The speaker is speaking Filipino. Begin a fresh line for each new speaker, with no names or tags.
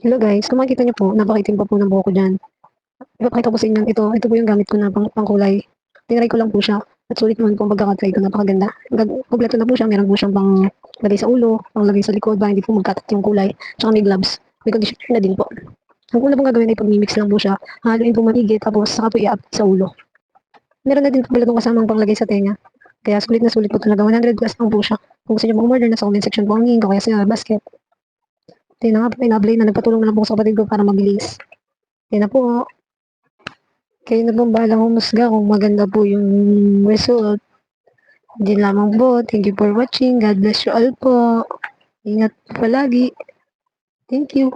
Hello guys, kung makikita niyo po, napakaitim pa po ng buhok ko dyan. Ipapakita ko sa inyo, ito po yung gamit ko na pangkulay. Tinry ko lang po siya. At sulit naman po ang pagkakatry ko, napakaganda. Kompleto na po siya, meron po siyang pang lagay sa ulo, pang lagay sa likod, para hindi po magkatat yung kulay. Tsaka may gloves, may conditioner na din po. Ang una pong gagawin ay pag-mix lang po siya, haluin po maigi, tapos saka po i-up sa ulo. Meron na din po pala itong kasamang panglagay sa tenga. Kaya sulit na sulit po talaga, 100 plus lang po siya. Kung gusto niyo mag-order, nasa comment section po ang link, o kaya sa basket. Ito na nga po, in-apply na, nagpatulong na lang po sa kapatid ko para mabilis. Yan na po. Kayo na pong bahalang humusga kung maganda po yung result. Hindi lamang po. Thank you for watching. God bless you all po. Ingat po palagi. Thank you.